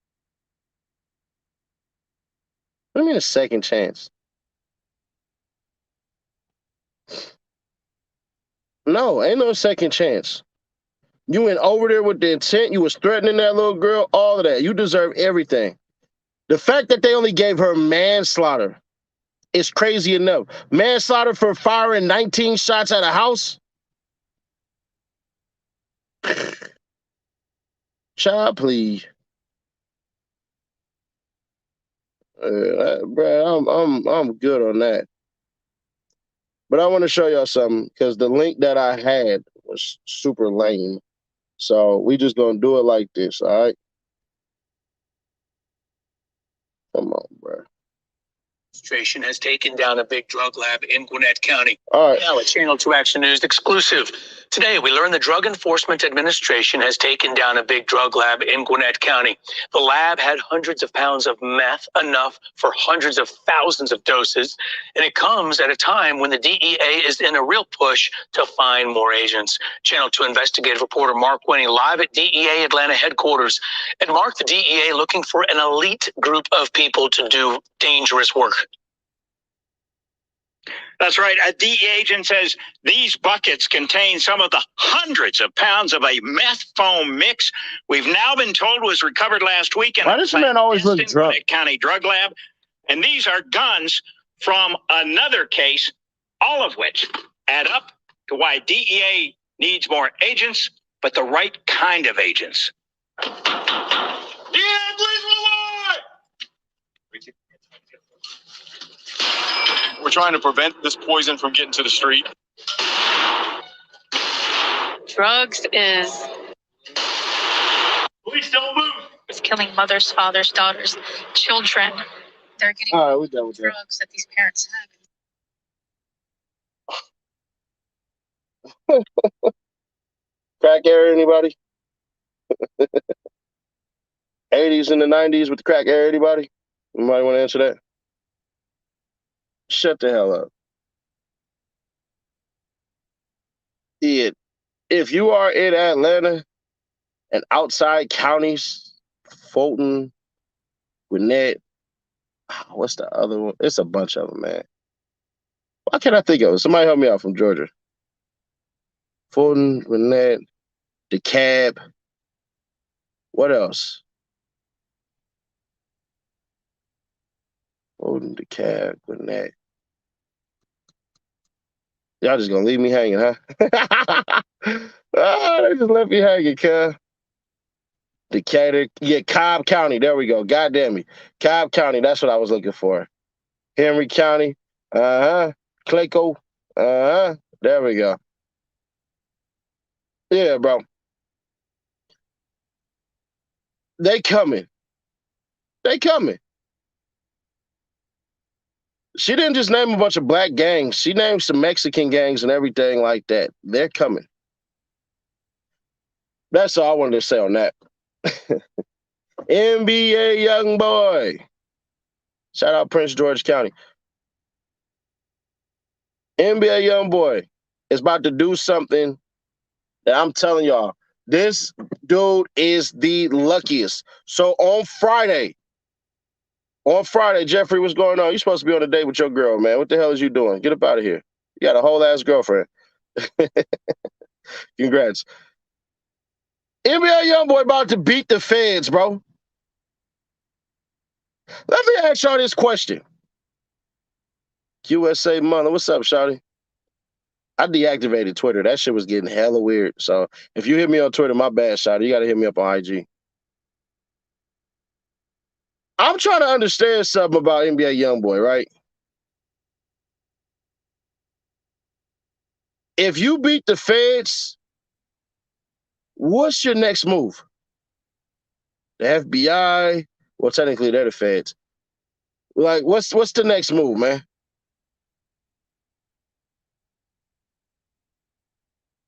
A: What do you mean a second chance? No, ain't no second chance. You went over there with the intent. You was threatening that little girl. All of that. You deserve everything. The fact that they only gave her manslaughter is crazy enough. Manslaughter for firing 19 shots at a house? Child, please. Bro, I'm good on that. But I want to show y'all something because the link that I had was super lame. So we just gonna do it like this, all right? Come on, bro.
L: Administration has taken down a big drug lab in Gwinnett County.
A: All right.
L: Now, a Channel 2 Action News exclusive. Today, we learned the Drug Enforcement Administration has taken down a big drug lab in Gwinnett County. The lab had hundreds of pounds of meth, enough for hundreds of thousands of doses. And it comes at a time when the DEA is in a real push to find more agents. Channel 2 investigative reporter Mark Winnie live at DEA Atlanta headquarters. And Mark, the DEA looking for an elite group of people to do dangerous work.
M: That's right. A DEA agent says these buckets contain some of the hundreds of pounds of a meth foam mix we've now been told was recovered last week in
A: Why does the man always look drunk?
M: Gwinnett County Drug Lab. And these are guns from another case, all of which add up to why DEA needs more agents, but the right kind of agents.
N: We're trying to prevent this poison from getting to the street.
F: Drugs is...
N: Please don't move.
F: It's killing mothers, fathers, daughters, children. They're getting
A: All right, we're done with that.
F: drugs that these parents have.
A: Crack era, anybody? 80s and the 90s with the crack era, anybody? Anybody want to answer that? Shut the hell up. Yeah. If you are in Atlanta and outside counties, Fulton, Gwinnett, what's the other one? It's a bunch of them, man. Why can't I think of it? Somebody help me out from Georgia. Fulton, Gwinnett, DeKalb. What else? Fulton, DeKalb, Gwinnett. Y'all just gonna leave me hanging, huh? They just left me hanging, cuz. Decatur, yeah, Cobb County. There we go. God damn me. Cobb County, that's what I was looking for. Henry County. Clayco. There we go. Yeah, bro. They coming. They coming. She didn't just name a bunch of black gangs. She named some Mexican gangs and everything like that. They're coming. That's all I wanted to say on that. NBA Youngboy. Shout out Prince George County. NBA Youngboy is about to do something that I'm telling y'all. This dude is the luckiest. So on Friday, Jeffrey, what's going on? You're supposed to be on a date with your girl, man. What the hell is you doing? Get up out of here. You got a whole ass girlfriend. Congrats. NBA Youngboy about to beat the feds, bro. Let me ask y'all this question. USA Mother, what's up, shawty? I deactivated Twitter. That shit was getting hella weird. So if you hit me on Twitter, my bad, shawty. You got to hit me up on IG. I'm trying to understand something about NBA Youngboy, right? If you beat the feds, what's your next move? The FBI? Well, technically, they're the feds. Like, what's the next move, man?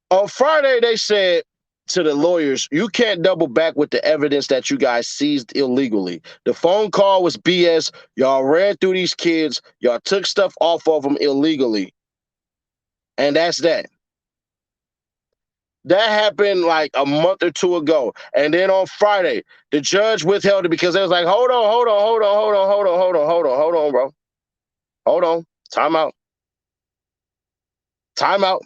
A: On Friday, they said to the lawyers, you can't double back with the evidence that you guys seized illegally. The phone call was BS. Y'all ran through these kids. Y'all took stuff off of them illegally. And that's that.
B: That happened like a month or two ago. And then on Friday, the judge withheld it because it was like, hold on, bro. Hold on. Time out. Time out.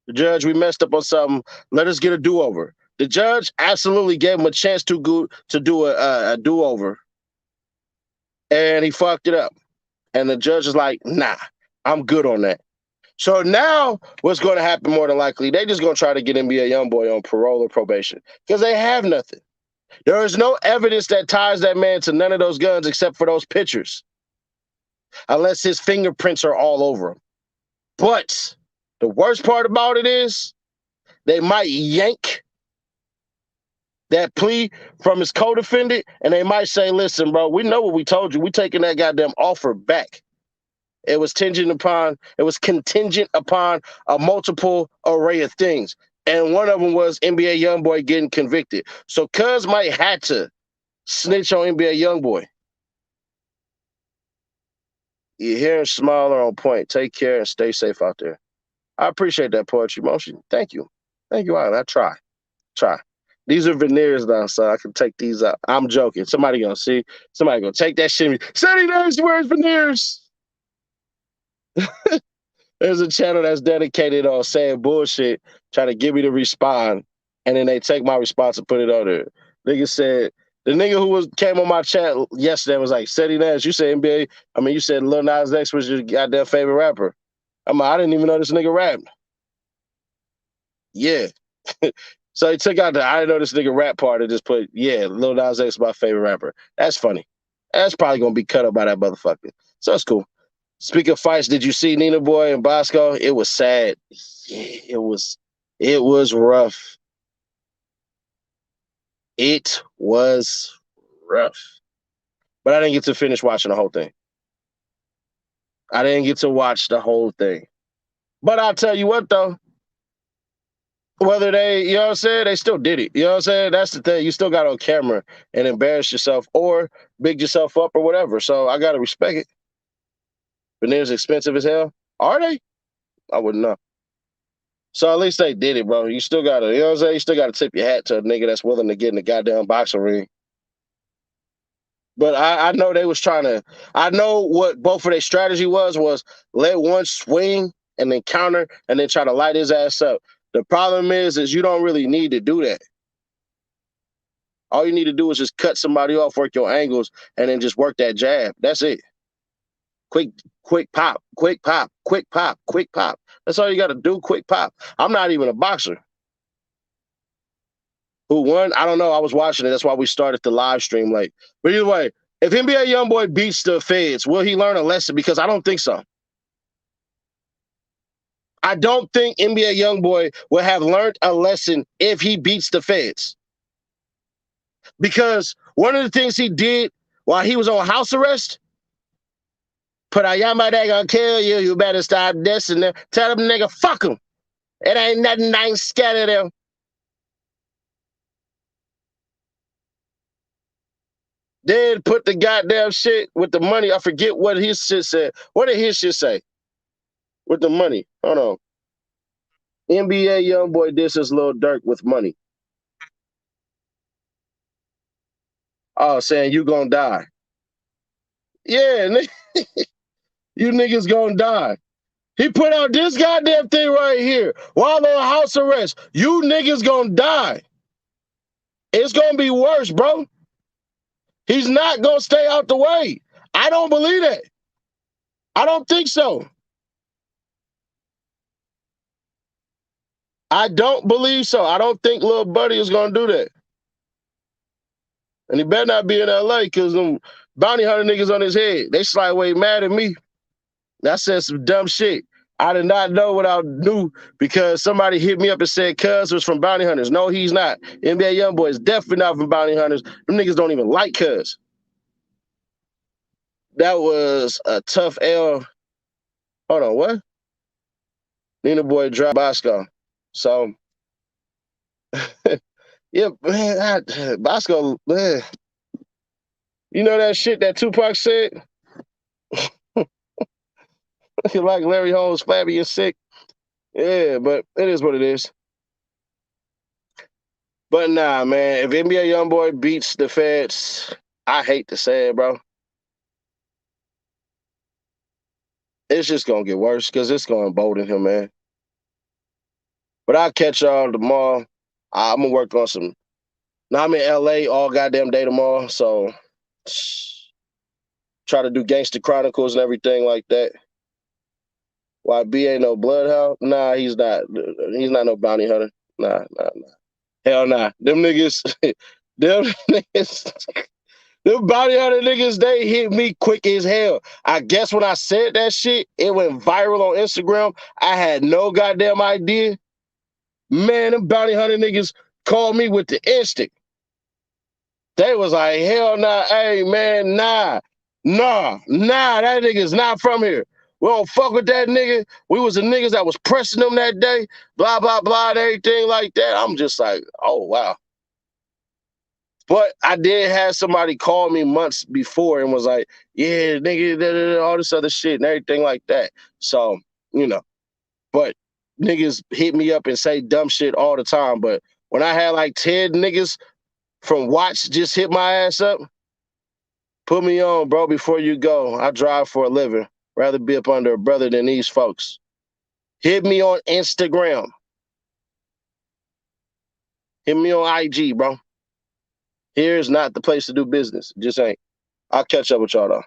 B: The judge, we messed up on something. Let us get a do-over. The judge absolutely gave him a chance to do a do-over. And he fucked it up. And the judge is like, nah, I'm good on that. So now what's going to happen more than likely, they just going to try to get NBA Youngboy on parole or probation because they have nothing. There is no evidence that ties that man to none of those guns except for those pictures, unless his fingerprints are all over them. But the worst part about it is they might yank that plea from his co-defendant and they might say, listen, bro, we know what we told you. We taking that goddamn offer back. It was contingent upon a multiple array of things. And one of them was NBA Youngboy getting convicted. So Cuz might have to snitch on NBA Youngboy. You're hearing Smiler on point. Take care and stay safe out there. I appreciate that poetry motion. Thank you. Thank you, Alan. I try. These are veneers now, so I can take these out. I'm joking. Somebody gonna see. Somebody gonna take that shit. Sonny knows he wears veneers. There's a channel that's dedicated on saying bullshit, trying to get me to respond, and then they take my response and put it on there. Nigga said, the nigga who came on my chat yesterday was like, Seti Nash, you said NBA, you said Lil Nas X was your goddamn favorite rapper. I didn't even know this nigga rapped. Yeah. So he took out the I didn't know this nigga rap part and just put, yeah, Lil Nas X is my favorite rapper. That's funny. That's probably going to be cut up by that motherfucker. So it's cool. Speaking of fights, did you see Nina Boy and Bosco? It was sad. It was rough. It was rough. But I didn't get to finish watching the whole thing. I didn't get to watch the whole thing. But I'll tell you what, though. Whether they, you know what I'm saying, they still did it. You know what I'm saying? That's the thing. You still got on camera and embarrass yourself or big yourself up or whatever. So I got to respect it. Veneers expensive as hell. Are they? I wouldn't know. So at least they did it, bro. You still got to, you know what I'm saying? You still got to tip your hat to a nigga that's willing to get in the goddamn boxing ring. But I know they was trying to, I know what both of their strategy was let one swing and then counter and then try to light his ass up. The problem is you don't really need to do that. All you need to do is just cut somebody off, work your angles, and then just work that jab. That's it. Quick pop, quick pop, quick pop, quick pop. That's all you got to do, quick pop. I'm not even a boxer. Who won? I don't know. I was watching it. That's why we started the live stream late. But either way, if NBA Youngboy beats the feds, will he learn a lesson? Because I don't think so. I don't think NBA Youngboy will have learned a lesson if he beats the feds. Because one of the things he did while he was on house arrest, put out, y'all might gonna kill you, you better stop this and that. Tell them nigga, fuck him. It ain't nothing, I ain't scared of them. Then put the goddamn shit with the money. I forget what his shit said. What did his shit say? With the money. Hold on. NBA Youngboy disses Lil Durk with money. Oh, saying you gonna die. Yeah, you niggas gonna die. He put out this goddamn thing right here. While on house arrest, you niggas gonna die. It's gonna be worse, bro. He's not gonna stay out the way. I don't believe that. I don't think so. I don't believe so. I don't think Lil Buddy is gonna do that. And he better not be in LA because them bounty hunter niggas on his head, they slide mad at me. I said some dumb shit. I did not know what I knew because somebody hit me up and said Cuz was from bounty hunters. No, he's not. NBA Youngboy is definitely not from bounty hunters. Them niggas don't even like Cuz. That was a tough L. Hold on, what? Nina Boy dropped Bosco. So, yeah, man, Bosco, man. You know that shit that Tupac said? Like Larry Holmes, flabby and sick. Yeah, but it is what it is.
A: But nah, man, if NBA Youngboy beats the feds, I hate to say it, bro. It's just gonna get worse because it's gonna embolden him, man. But I'll catch y'all tomorrow. I'm gonna work on some. Now I'm in LA all goddamn day tomorrow, so try to do Gangster Chronicles and everything like that. YB ain't no bloodhound. Nah, he's not. He's not no bounty hunter. Nah. Hell nah. Them niggas, them niggas, them bounty hunter niggas, they hit me quick as hell. I guess when I said that shit, it went viral on Instagram. I had no goddamn idea. Man, them bounty hunter niggas called me with the instinct. They was like, hell nah, hey man, nah, that nigga's not from here. We don't fuck with that nigga. We was the niggas that was pressing them that day, blah, blah, blah, and everything like that. I'm just like, oh, wow. But I did have somebody call me months before and was like, yeah, nigga, all this other shit and everything like that. So, you know, but niggas hit me up and say dumb shit all the time. But when I had like 10 niggas from Watts just hit my ass up, put me on, bro, before you go. I drive for a living. Rather be up under a brother than these folks. Hit me on Instagram. Hit me on IG, bro. Here's not the place to do business. Just ain't. I'll catch up with y'all, though.